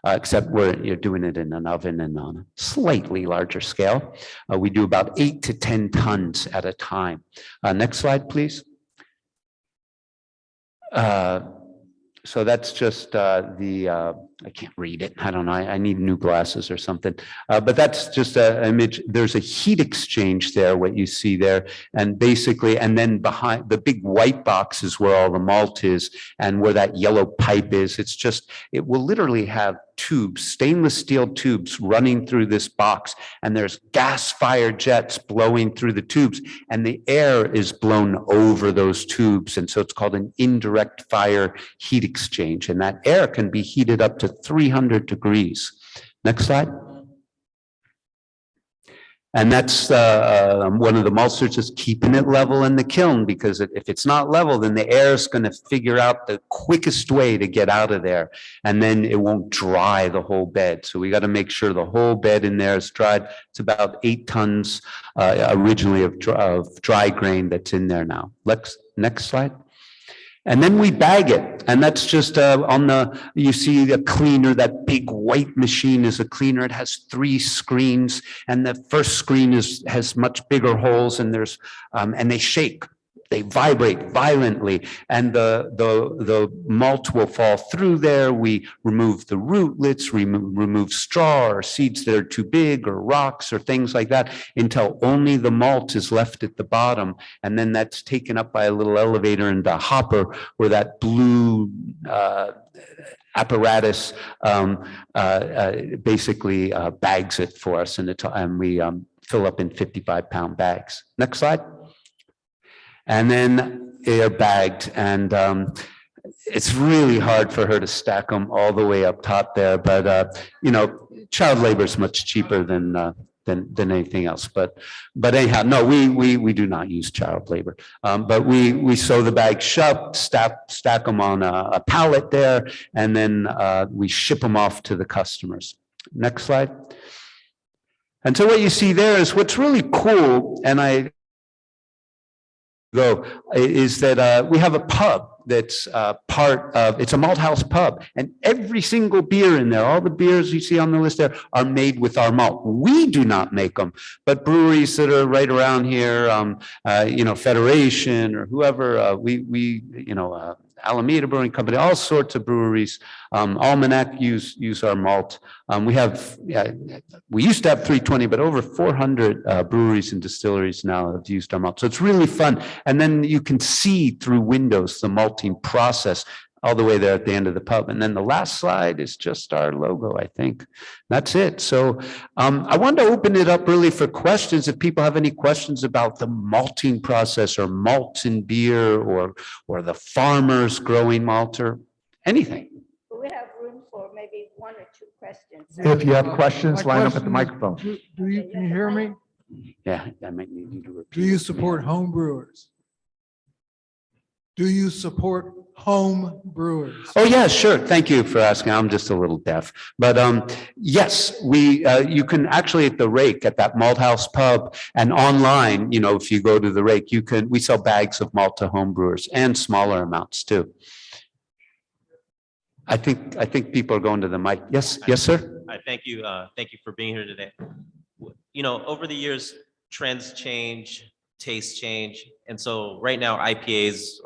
except you're doing it in an oven and on a slightly larger scale. We do about 8 to 10 tons at a time. Next slide, please. So that's just I can't read it. I don't know. I need new glasses or something. But that's just an image. There's a heat exchange there, what you see there. And basically, and then behind the big white box is where all the malt is, and where that yellow pipe is. It's just, it will literally have tubes, stainless steel tubes running through this box. And there's gas fired jets blowing through the tubes, and the air is blown over those tubes. And so it's called an indirect fire heat exchange. And that air can be heated up to 300 degrees. Next slide. And that's one of the maltsters, just keeping it level in the kiln, because if it's not level, then the air is going to figure out the quickest way to get out of there. And then it won't dry the whole bed. So we got to make sure the whole bed in there is dried. It's about 8 tons originally of dry grain that's in there now. Next slide. And then we bag it, and that's just on the, you see the cleaner, that big white machine is a cleaner. It has 3 screens, and the first screen has much bigger holes, and there's and they shake. They vibrate violently, and the malt will fall through there. We remove the rootlets, remove straw or seeds that are too big, or rocks or things like that, until only the malt is left at the bottom. And then that's taken up by a little elevator and a hopper, where that blue apparatus basically bags it for us, and we fill up in 55-pound bags. Next slide. And then they're bagged, and it's really hard for her to stack them all the way up top there. But you know, child labor is much cheaper than anything else. But anyhow, no, we do not use child labor. But we sew the bag shut, stack them on a pallet there, and then we ship them off to the customers. Next slide. And so what you see there is what's really cool, and is that we have a pub that's part of, it's a malt house pub, and every single beer in there, all the beers you see on the list there, are made with our malt. We do not make them, but breweries that are right around here, you know, Federation or whoever, Alameda Brewing Company, all sorts of breweries, Almanac use our malt. We used to have 320, but over 400 breweries and distilleries now have used our malt. So it's really fun. And then you can see through windows the malting process all the way there at the end of the pub. And then the last slide is just our logo, I think. That's it. So I wanted to open it up really for questions. If people have any questions about the malting process, or malts in beer, or the farmers growing malt, or anything. We have room for maybe 1 or 2 questions. If you have questions, line up at the microphone. Can you hear me? Yeah, I might need you to repeat. Do you support home brewers? do you support home brewers? Oh, yeah, sure. Thank you for asking. I'm just a little deaf. But yes, you can actually at the Rake, at that Malt House pub and online, if you go to the Rake, we sell bags of malt to home brewers and smaller amounts too. I think people are going to the mic. Yes, sir. I thank you. Thank you for being here today. Over the years, trends change, tastes change. And so right now IPAs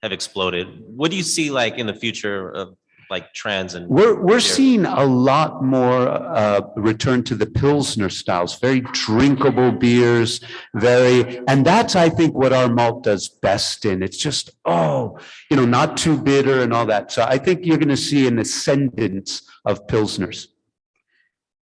have exploded. What do you see like in the future of like trends and? We're seeing a lot more return to the Pilsner styles, very drinkable beers, and that's, I think, what our malt does best in. It's just, not too bitter and all that. So I think you're going to see an ascendance of Pilsners.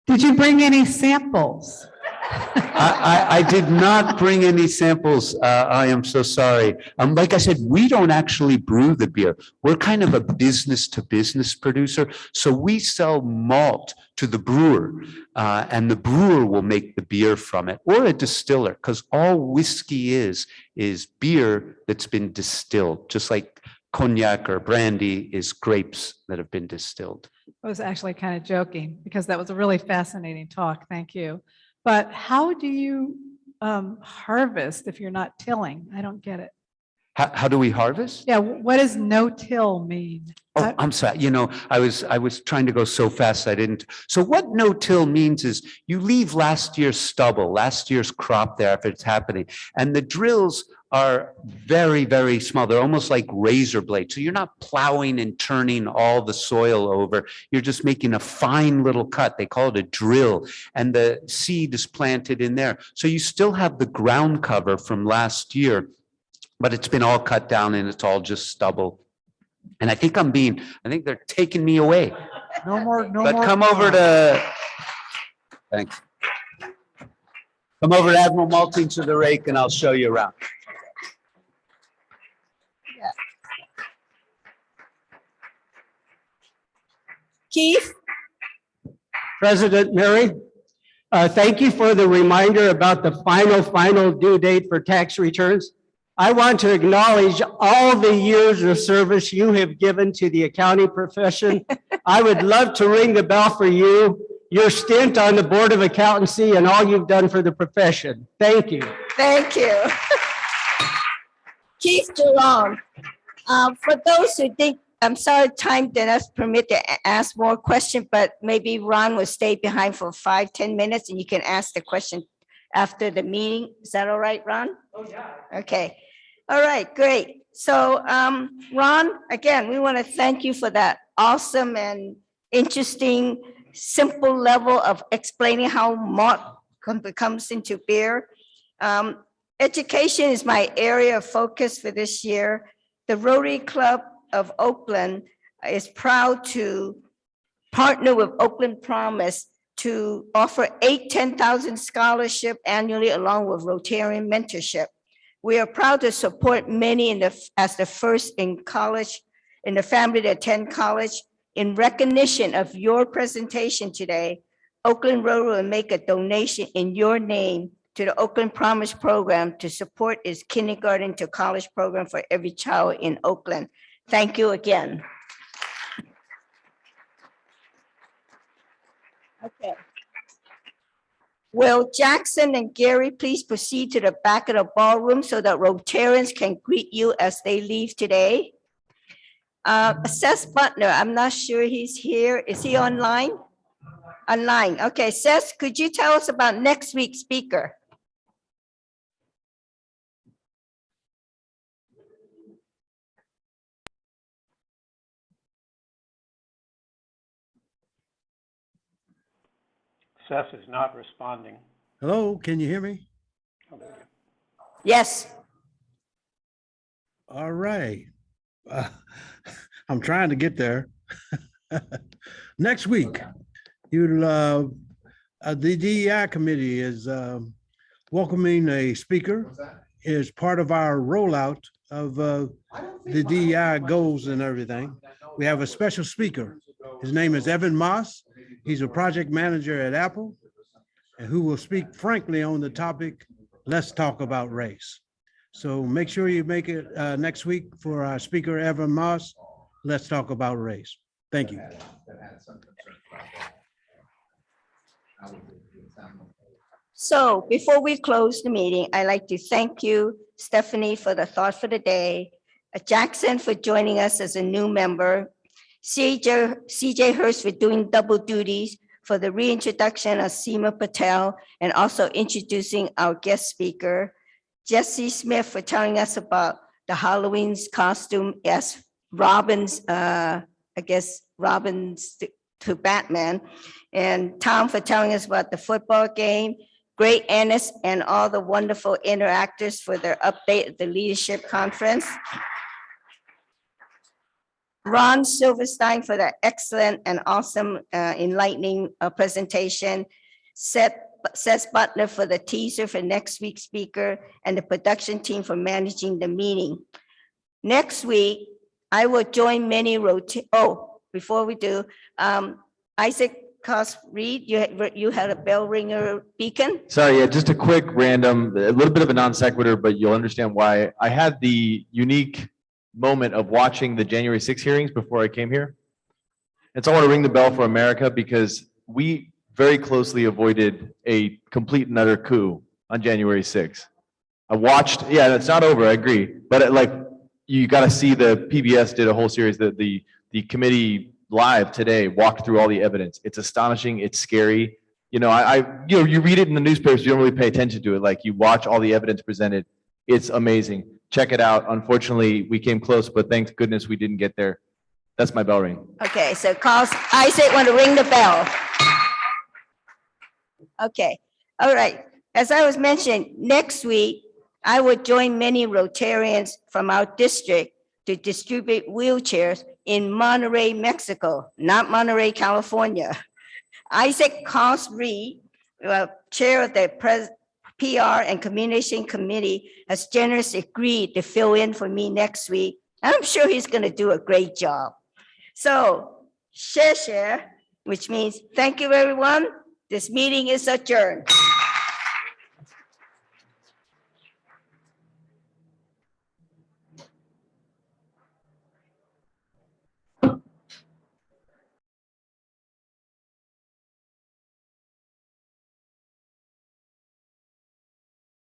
Did you bring any samples? I did not bring any samples. I am so sorry. Like I said, we don't actually brew the beer. We're kind of a business to business producer. So we sell malt to the brewer and the brewer will make the beer from it, or a distiller, because all whiskey is beer that's been distilled, just like cognac or brandy is grapes that have been distilled. I was actually kind of joking because that was a really fascinating talk. Thank you. But how do you harvest if you're not tilling? I don't get it. How do we harvest? Yeah, what does no-till mean? Oh, I'm sorry. I was trying to go so fast I didn't. So what no-till means is you leave last year's stubble, last year's crop there if it's happening, and the drills are very, very small. They're almost like razor blades. So you're not plowing and turning all the soil over. You're just making a fine little cut. They call it a drill, and the seed is planted in there. So you still have the ground cover from last year, but it's been all cut down and it's all just stubble. And I think they're taking me away. No more. But come over to, thanks. Come over to Admiral Maltings to the Rake and I'll show you around. Keith? President Mary, thank you for the reminder about the final due date for tax returns. I want to acknowledge all the years of service you have given to the accounting profession. I would love to ring the bell for you, your stint on the Board of Accountancy, and all you've done for the profession. Thank you. Thank you. Keith Jerome, for those who think, I'm sorry, time did not permit to ask more questions, but maybe Ron will stay behind for 5-10 minutes and you can ask the question after the meeting. Is that all right, Ron? Oh, yeah. Okay. All right, great. So, Ron, again, we want to thank you for that awesome and interesting, simple level of explaining how malt comes into beer. Education is my area of focus for this year. The Rotary Club of Oakland is proud to partner with Oakland Promise to offer 8 $10,000 scholarship annually along with Rotarian mentorship. We are proud to support many as the first in college, in the family to attend college. In recognition of your presentation today, Oakland Rotary will make a donation in your name to the Oakland Promise program to support its kindergarten to college program for every child in Oakland. Thank you again. Okay. Will Jackson and Gary please proceed to the back of the ballroom so that Rotarians can greet you as they leave today? Seth Butler, I'm not sure he's here. Is he online? Online. Okay, Seth, could you tell us about next week's speaker? Seth is not responding. Hello, can you hear me? Yes. All right. I'm trying to get there. Next week, the DEI committee is welcoming a speaker as part of our rollout of the DEI goals and everything. We have a special speaker. His name is Evan Moss. He's a project manager at Apple, and who will speak frankly on the topic, let's talk about race. So make sure you make it next week for our speaker, Evan Moss. Let's talk about race. Thank you. So before we close the meeting, I'd like to thank you, Stephanie, for the thought for the day, Jackson for joining us as a new member, CJ Hurst for doing double duties for the reintroduction of Seema Patel and also introducing our guest speaker, Jesse Smith for telling us about the Halloween's costume as Robin's, Robin's to Batman, and Tom for telling us about the football game, Great Annis and all the wonderful interactors for their update at the leadership conference. Ron Silberstein for the excellent and awesome enlightening presentation. Seth Butler for the teaser for next week's speaker and the production team for managing the meeting. Next week, I will join many before we do, Isaac Reed, you had a bell ringer beacon? Sorry, yeah, just a quick random, a little bit of a non sequitur, but you'll understand why. I had the unique moment of watching the January 6 hearings before I came here. And so I want to ring the bell for America because we very closely avoided a complete and utter coup on January 6. I watched, yeah, it's not over, I agree. But you got to see the PBS did a whole series that the committee live today walked through all the evidence. It's astonishing. It's scary. You read it in the newspapers, you don't really pay attention to it. Like you watch all the evidence presented. It's amazing. Check it out. Unfortunately, we came close, but thank goodness we didn't get there. That's my bell ring. Okay, so Isaac want to ring the bell. Okay, all right. As I was mentioning, next week, I will join many Rotarians from our district to distribute wheelchairs in Monterey, Mexico, not Monterey, California. Isaac Coss Reed, chair of the PR and Communication Committee, has generously agreed to fill in for me next week. I'm sure he's going to do a great job. So, share, which means thank you, everyone. This meeting is adjourned.